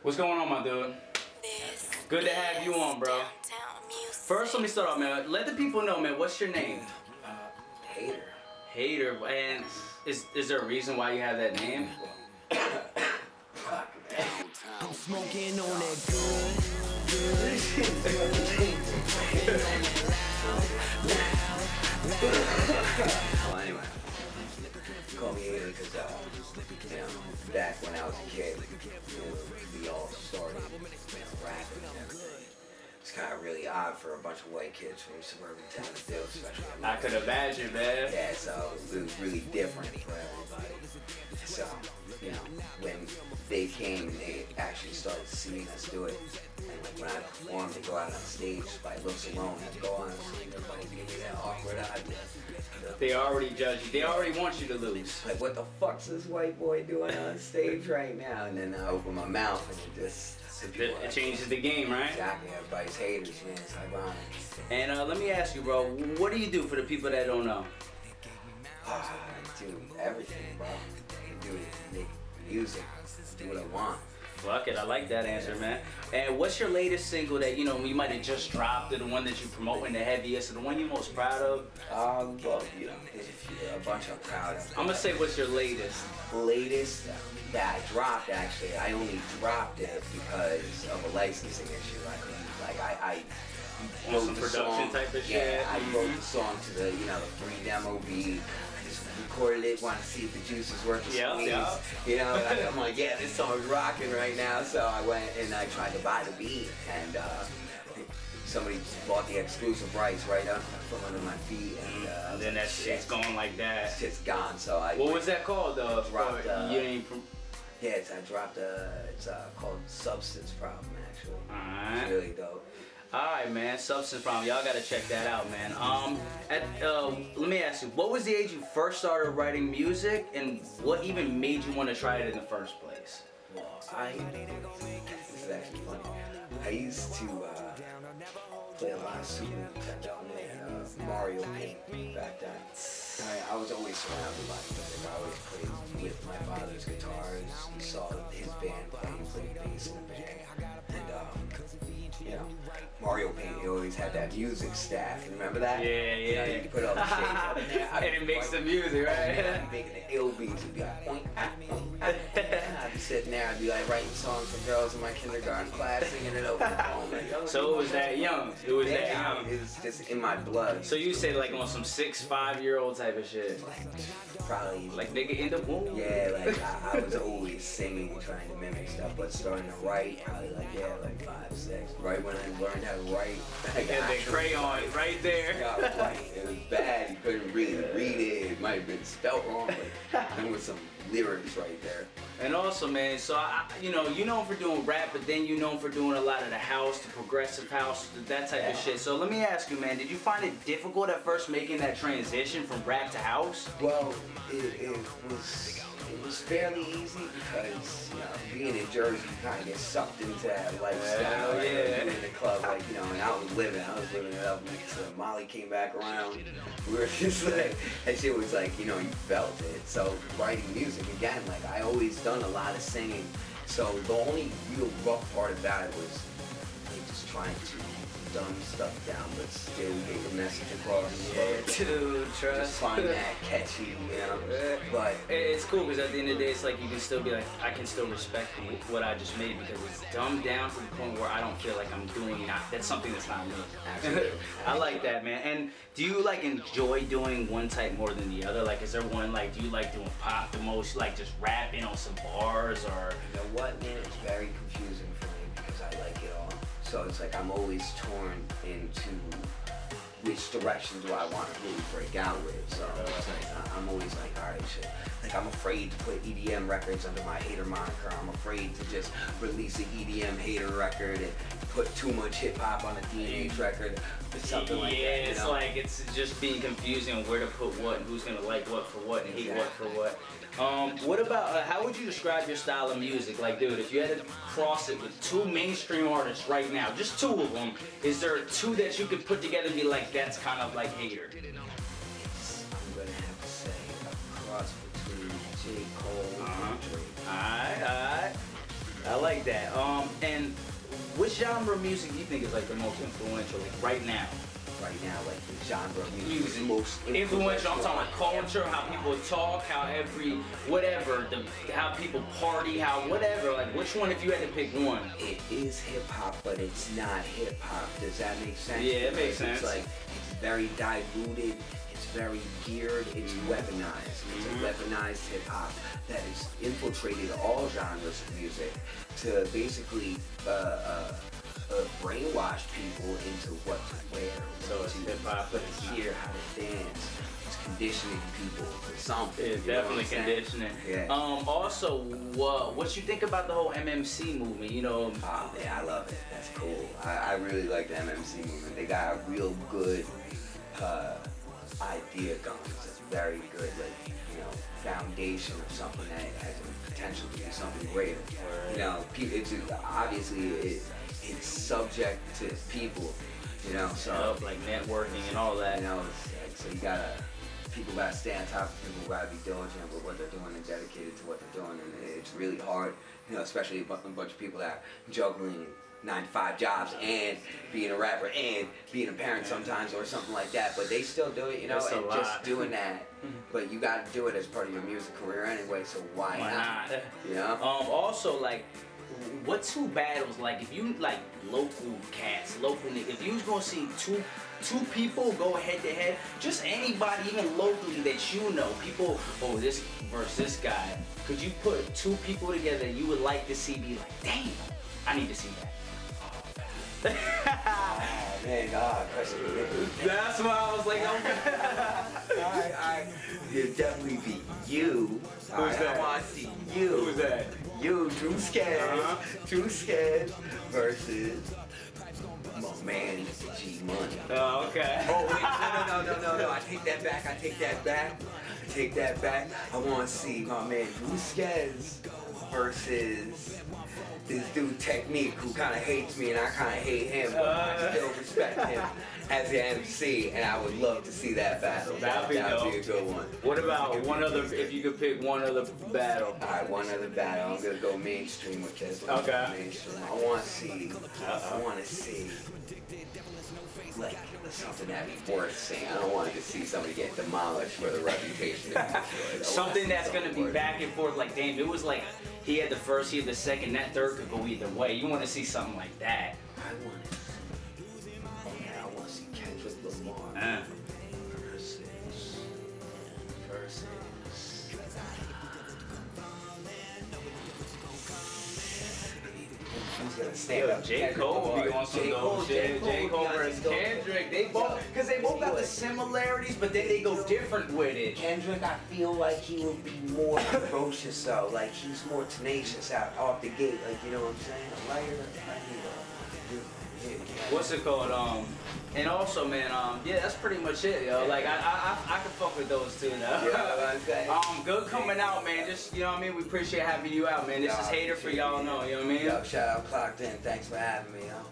What's going on, my dude? Good to have you on, bro. First, let me start off, man. Let the people know, man, what's your name? Hater. Hater. And is there a reason why you have that name? I'm smoking on that good. Well, anyway, call me Hater because, back when I was a kid, we all started, rapping and everything. It's kind of really odd for a bunch of white kids from suburban town to do, especially. I could imagine, man. Yeah, so it was really different for everybody. So, when they came, they actually started seeing us do it. And like when I performed, they go out on stage by Looks Alone and go on stage, everybody give me that awkward eye. They already judge you. They already want you to lose. Like, what the fuck's this white boy doing on stage right now? And then I open my mouth and it just... It changes the game, right? Exactly. Everybody's haters, man. It's ironic. And let me ask you, bro, what do you do for the people that don't know? I do everything, bro. I do make music. Do what I want. Fuck it, I like that answer, man. And what's your latest single that, you might have just dropped, or the one that you promoting the heaviest, or the one you're most proud of? Well, there's a bunch I'm proud of. I'm gonna say what's your latest? Latest that I dropped, actually, I only dropped it because of a licensing issue. I wrote some the production song, type of shit? Yeah, I wrote the song to the, the free demo beat. I just recorded it, wanted to see if the juice was worth the squeeze. I'm like, yeah, this song's rocking right now. So I went and I tried to buy the beat, and somebody bought the exclusive rights right up from under my feet, and then that shit's going like that. Shit's gone. So I. What was that called, though? Dropped. I dropped it's called Substance Problem, actually. Alright. It's really dope. Alright, man, Substance Problem. Y'all gotta check that out, man. Let me ask you, what was the age you first started writing music, and what even made you want to try it in the first place? Well, this is actually funny. I used to play a lot of Super Nintendo and Mario Paint back then. I was always surrounded by music. I always played with my father's guitars. He saw his band play, he played bass in the band. And, Mario Paint, he always had that music staff. You remember that? Yeah. You put all the shapes up in there. And it makes the music, right? I'd be making the ill beats. It'd be like, oink, I'd be sitting there, I'd be like writing songs for girls in my kindergarten class, singing it over the phone. So it was that young. It was that young. It was just in my blood. So you say like on some 6-5-year-old type of shit? Probably. Like nigga in the womb? Yeah, like I was always singing, trying to mimic stuff, but starting to write, probably like 5, 6. Right when I learned how to write. Like the crayon right there. It was bad. You couldn't really read it. It might have been spelled wrong, but there was some lyrics right there. And also, man, so you known for doing rap, but then you known for doing a lot of the house, the progressive house, that type of shit. So let me ask you, man, did you find it difficult at first making that transition from rap to house? Well, it was fairly easy because being in Jersey, you kind of get sucked into that lifestyle. Yeah. In the club, and I was living it up. So Molly came back around. We were just like, that shit was like, you felt it. So writing music again, I always done a lot of singing. So the only real rough part about it was just trying to dumb stuff down, but still get the message across. Yeah, dude, trust. Just find that catchy, But it's cool because at the end of the day, it's like you can still be like, I can still respect what I just made because it's dumbed down to the point where I don't feel like I'm doing that's something that's not me. Absolutely. I like that, man. And do you enjoy doing one type more than the other? Is there one do you like doing pop the most, just rapping on some bars, or? You know what, man? It's very confusing for me because I like it all. So it's like I'm always torn into which direction do I want to really break out with. So it's like I'm always like, all right, shit. I'm afraid to put EDM records under my hater moniker. I'm afraid to just release an EDM hater record and put too much hip hop on a DNH record or something like that. Yeah, it's just being confusing on where to put what and who's gonna like what for what and hate what for what. What about how would you describe your style of music? Dude, if you had to cross it with 2 mainstream artists right now, just 2 of them, is there 2 that you could put together and be like, that's kind of like hater? I'm gonna have to say a cross between J. Cole and Drake. Alright. I like that. And which genre of music do you think is like the most influential, like right now? Right now, like the genre of music is the most Influential. I'm talking about culture, how people talk, how how people party, how whatever. Like, which one, if you had to pick one? It is hip hop, but it's not hip hop. Does that make sense? Yeah, it makes sense. It's like it's very diluted. It's very geared. It's weaponized. It's a weaponized hip hop that has infiltrated all genres of music to basically brainwash people into what to wear. So it's hip hop, but it's hear how to dance. It's conditioning people for something. It's definitely conditioning. Yeah. Also, what you think about the whole MMC movement? You know. Oh man, I love it. That's cool. I really like the MMC movement. They got a real good idea going. It's a very good, like, you know, foundation of something that has the potential to be something greater. You know, it's obviously it's subject to people, you know, so like networking and all that. You know, so people gotta stay on top of people, gotta be diligent with what they're doing and dedicated to what they're doing, and it's really hard, you know, especially a bunch of people that are juggling 9-to-5 jobs and being a rapper and being a parent sometimes or something like that, but they still do it, you know, and just doing that. But you gotta do it as part of your music career anyway, so why not? You know? Also, like, what two battles, like, if you like local cats, if you was gonna see two people go head to head, just anybody, even locally that you know, people, oh, this versus this guy, could you put two people together you would like to see be like, damn, I need to see that? Oh man, God, that's why I was like, okay. It'd definitely be you. Who's that? I want to see you. Who's that? You, Drew Skez. Drew Skez versus my man, G Money. Oh, okay. Oh wait, no. I take that back. I want to see my man Drew Skez versus this dude Technique, who kind of hates me and I kind of hate him, but I still respect him as an MC, and I would love to see that battle. That'd be a good one. What about if you could pick one other battle? Alright, one other battle. I'm gonna go mainstream with this. Okay. Mainstream. I want to see like something that'd be worth seeing. I don't want to see somebody get demolished for the reputation. Something that's gonna be back and forth. Like, damn, it was like he had the first, he had the second, that third could go either way. You want to see something like that? I want to see Kendrick Lamar versus. Who's gonna stand up? J. Cole be on some dope shit. J. Cole versus Kendrick. They both got the similarities, but then they go different with it. Kendrick, I feel like he would be more ferocious though. Like he's more tenacious out off the gate. Like, you know what I'm saying? Lighter. What's it called? And also, man, yeah, that's pretty much it, yo. Like, I can fuck with those two, though. Yeah, good coming out, man. Just, you know what I mean? We appreciate having you out, man. This is Hater for y'all know, you know what I mean? Yo, shout out Kloct in. Thanks for having me, yo.